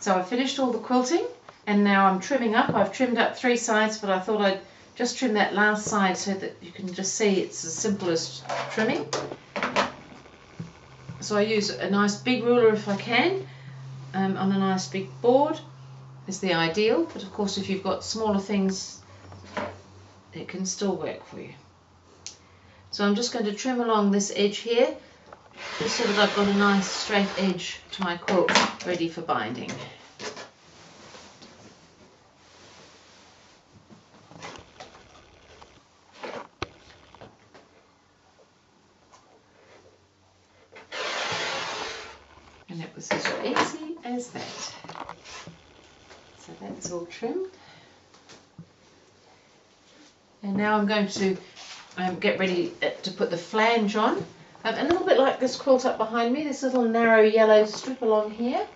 So I finished all the quilting and now I'm trimming up. I've trimmed up 3 sides, but I thought I'd just trim that last side so that you can just see it's the simplest trimming. So I use a nice big ruler if I can, on a nice big board is the ideal, but of course if you've got smaller things it can still work for you. So I'm just going to trim along this edge here, just so that I've got a nice straight edge to my quilt ready for binding. And it was as easy as that. So that's all trimmed. And now I'm going to get ready to put the flange on. A little bit like this quilt up behind me, this little narrow yellow strip along here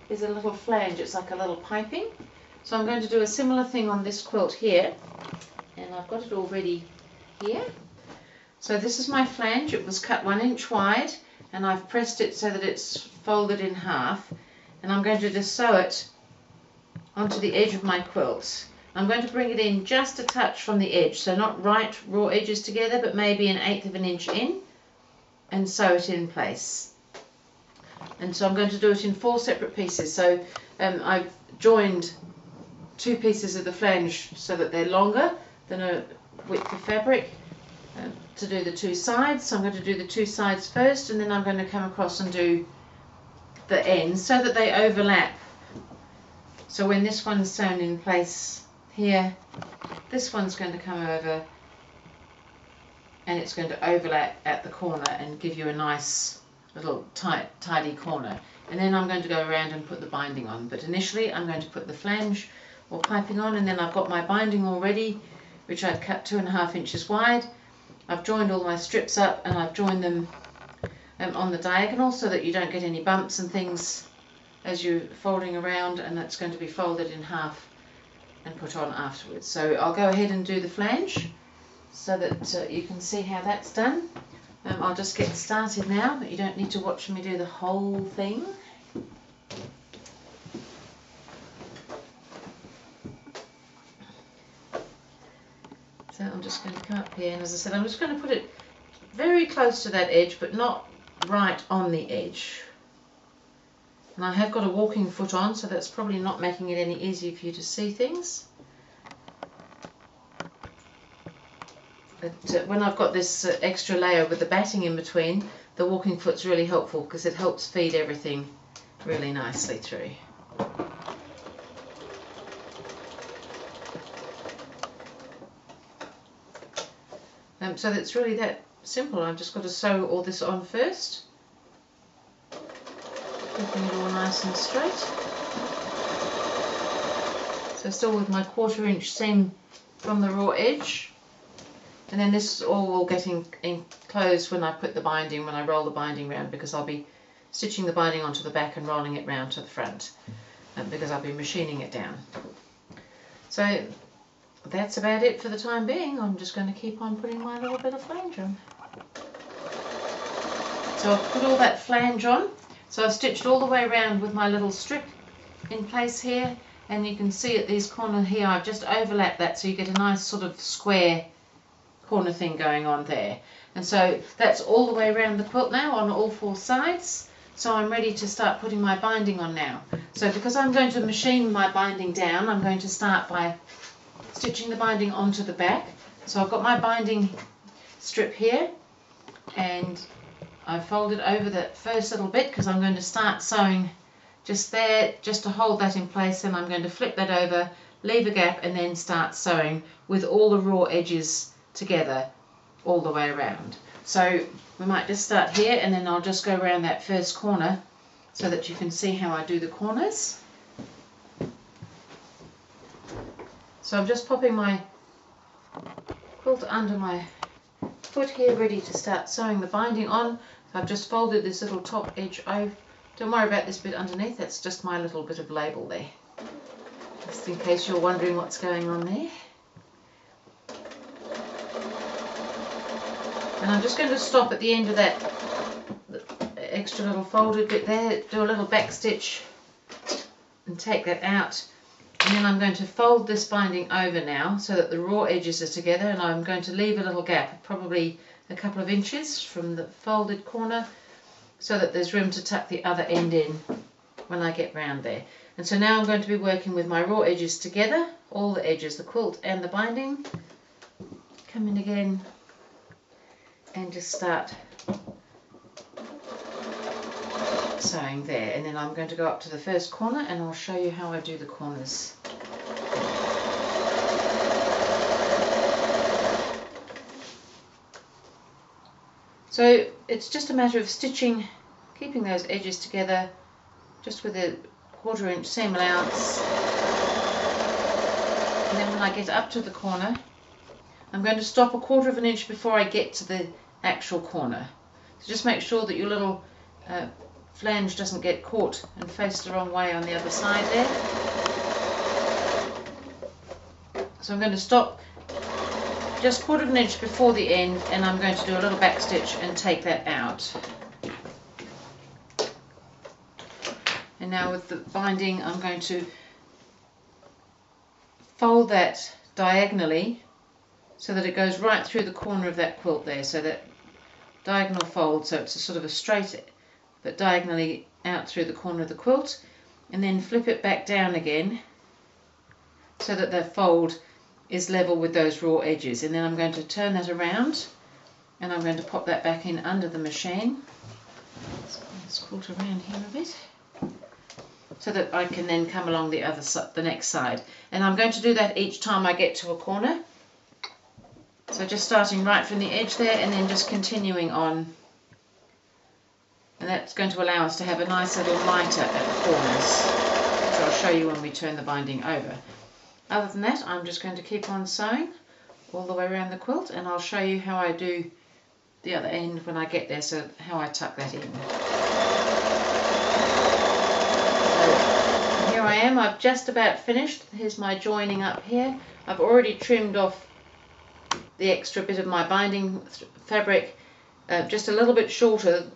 is a little flange. It's like a little piping. So I'm going to do a similar thing on this quilt here. And I've got it all ready here. So this is my flange. It was cut 1 inch wide and I've pressed it so that it's folded in half. And I'm going to just sew it onto the edge of my quilt. I'm going to bring it in just a touch from the edge, so not right raw edges together, but maybe 1/8 of an inch in, and sew it in place. And so I'm going to do it in 4 separate pieces. So I've joined 2 pieces of the flange so that they're longer than a width of fabric to do the 2 sides. So I'm going to do the 2 sides first, and then I'm going to come across and do the ends so that they overlap. So when this one's sewn in place here, this one's going to come over and it's going to overlap at the corner and give you a nice little tidy corner. And then I'm going to go around and put the binding on. But initially I'm going to put the flange or piping on, and then I've got my binding already, which I've cut 2.5 inches wide. I've joined all my strips up and I've joined them on the diagonal so that you don't get any bumps and things as you're folding around, and that's going to be folded in half and put on afterwards. So I'll go ahead and do the flange so that you can see how that's done. I'll just get started now, but you don't need to watch me do the whole thing. So I'm just going to come up here, and as I said, I'm just going to put it very close to that edge, but not right on the edge. And I have got a walking foot on, so that's probably not making it any easier for you to see things. But when I've got this extra layer with the batting in between, the walking foot's really helpful because it helps feed everything really nicely through. So that's really that simple. I've just got to sew all this on first, keeping it all nice and straight. So still with my 1/4 inch seam from the raw edge, and then this all will get enclosed when I put the binding, when I roll the binding round, because I'll be stitching the binding onto the back and rolling it round to the front, because I'll be machining it down. So that's about it for the time being. I'm just going to keep on putting my little bit of flange on. So I've put all that flange on. So I've stitched all the way around with my little strip in place here, and you can see at these corners here I've just overlapped that so you get a nice sort of square corner thing going on there. And so that's all the way around the quilt now on all 4 sides. So I'm ready to start putting my binding on now. So because I'm going to machine my binding down, I'm going to start by stitching the binding onto the back. So I've got my binding strip here, and I've folded over that first little bit because I'm going to start sewing just there, just to hold that in place, and I'm going to flip that over, leave a gap, and then start sewing with all the raw edges together all the way around. So we might just start here, and then I'll just go around that first corner so that you can see how I do the corners. So I'm just popping my quilt under my foot here, ready to start sewing the binding on. So I've just folded this little top edge over. Don't worry about this bit underneath, that's just my little bit of label there, just in case you're wondering what's going on there. And I'm just going to stop at the end of that extra little folded bit there, do a little back stitch and take that out. And then I'm going to fold this binding over now so that the raw edges are together, and I'm going to leave a little gap, probably a couple of inches from the folded corner, so that there's room to tuck the other end in when I get round there. And so now I'm going to be working with my raw edges together, all the edges, the quilt and the binding. Come in again and just start sewing there, and then I'm going to go up to the first corner and I'll show you how I do the corners. So it's just a matter of stitching, keeping those edges together just with a 1/4 inch seam allowance, and then when I get up to the corner I'm going to stop a 1/4 inch before I get to the actual corner. So just make sure that your little flange doesn't get caught and faced the wrong way on the other side there. So I'm going to stop just 1/4 inch before the end, and I'm going to do a little back stitch and take that out. And now with the binding I'm going to fold that diagonally so that it goes right through the corner of that quilt there, so that diagonal fold, so it's a sort of a straight but diagonally out through the corner of the quilt, and then flip it back down again so that the fold is level with those raw edges. And then I'm going to turn that around and I'm going to pop that back in under the machine. Let's quilt around here a bit so that I can then come along the other side, the next side. And I'm going to do that each time I get to a corner. So just starting right from the edge there and then just continuing on. And that's going to allow us to have a nice little mitre at the corners, which I'll show you when we turn the binding over. Other than that, I'm just going to keep on sewing all the way around the quilt, and I'll show you how I do the other end when I get there, so how I tuck that in. So here I am, I've just about finished. Here's my joining up here. I've already trimmed off the extra bit of my binding fabric, just a little bit shorter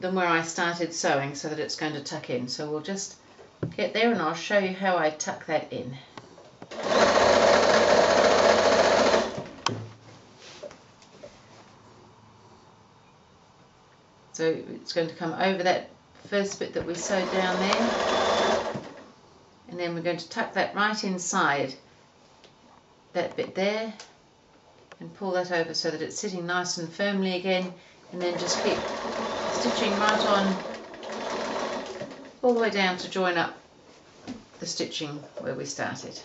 than where I started sewing, so that it's going to tuck in. So we'll just get there and I'll show you how I tuck that in. So it's going to come over that first bit that we sewed down there, and then we're going to tuck that right inside that bit there and pull that over so that it's sitting nice and firmly again, and then just keep stitching right on all the way down to join up the stitching where we started.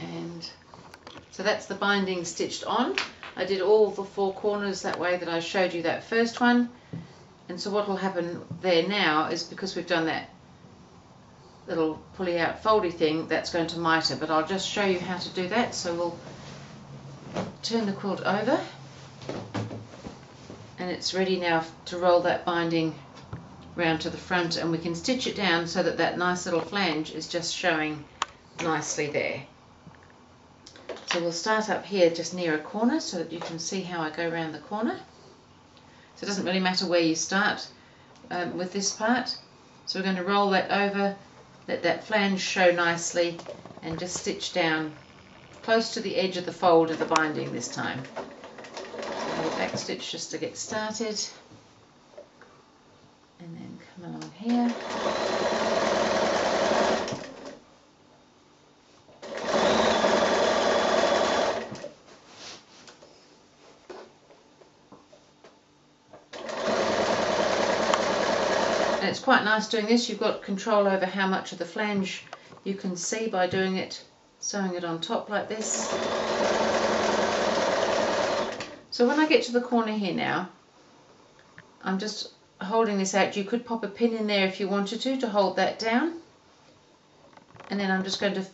And so that's the binding stitched on. I did all the 4 corners that way that I showed you that first one, and so what will happen there now is, because we've done that little pulley out foldy thing, that's going to mitre, but I'll just show you how to do that. So we'll turn the quilt over and it's ready now to roll that binding round to the front, and we can stitch it down so that that nice little flange is just showing nicely there. So we'll start up here just near a corner so that you can see how I go around the corner. So it doesn't really matter where you start with this part. So we're going to roll that over, let that flange show nicely, and just stitch down close to the edge of the fold of the binding this time. So we'll back stitch just to get started, and then come along here. And it's quite nice doing this. You've got control over how much of the flange you can see by doing it, sewing it on top like this. So when I get to the corner here now, I'm just holding this out. You could pop a pin in there if you wanted to hold that down. And then I'm just going to,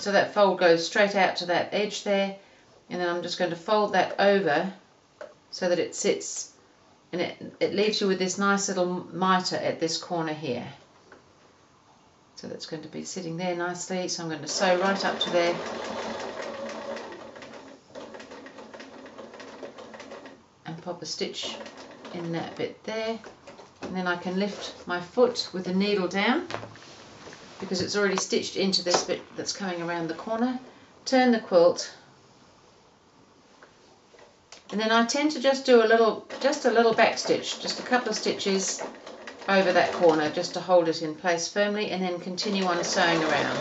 so that fold goes straight out to that edge there, and then I'm just going to fold that over so that it sits, and it leaves you with this nice little mitre at this corner here. So that's going to be sitting there nicely. So I'm going to sew right up to there. And pop a stitch in that bit there, and then I can lift my foot with the needle down because it's already stitched into this bit that's coming around the corner. Turn the quilt, and then I tend to just do a little back stitch, just a couple of stitches over that corner just to hold it in place firmly, and then continue on sewing around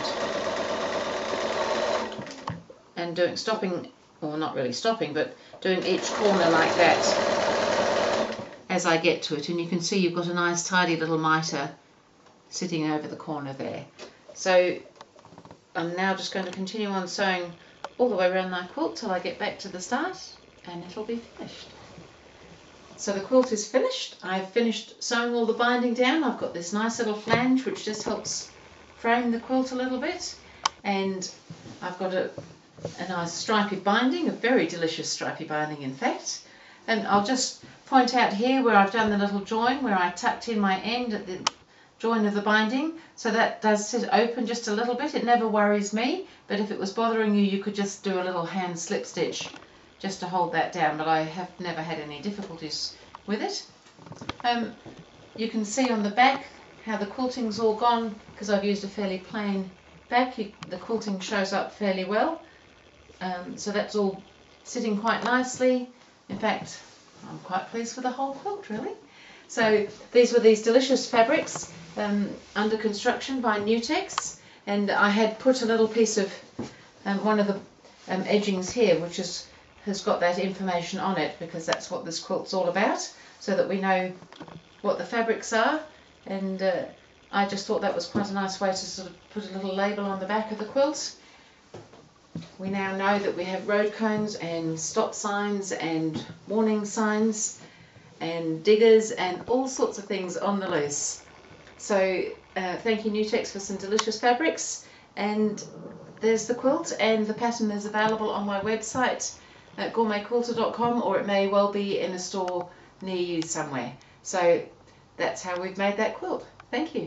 and stopping, or not really stopping, but doing each corner like that as I get to it. And you can see you've got a nice tidy little mitre sitting over the corner there. So I'm now just going to continue on sewing all the way around my quilt till I get back to the start, and it'll be finished. So the quilt is finished. I've finished sewing all the binding down. I've got this nice little flange which just helps frame the quilt a little bit, and I've got a nice stripy binding, a very delicious stripy binding in fact. And I'll just point out here where I've done the little join where I tucked in my end at the join of the binding, so that does sit open just a little bit. It never worries me, but if it was bothering you, you could just do a little hand slip stitch just to hold that down, but I have never had any difficulties with it. You can see on the back how the quilting's all gone because I've used a fairly plain back. The quilting shows up fairly well, so that's all sitting quite nicely. In fact, I'm quite pleased with the whole quilt really. So these were these delicious fabrics under construction by Nutex, and I had put a little piece of one of the edgings here which has got that information on it because that's what this quilt's all about, so that we know what the fabrics are. And I just thought that was quite a nice way to sort of put a little label on the back of the quilt. We now know that we have road cones and stop signs and warning signs and diggers and all sorts of things on the loose. So thank you Nutex for some delicious fabrics, and there's the quilt, and the pattern is available on my website at GourmetQuilter.com, or it may well be in a store near you somewhere. So that's how we've made that quilt. Thank you.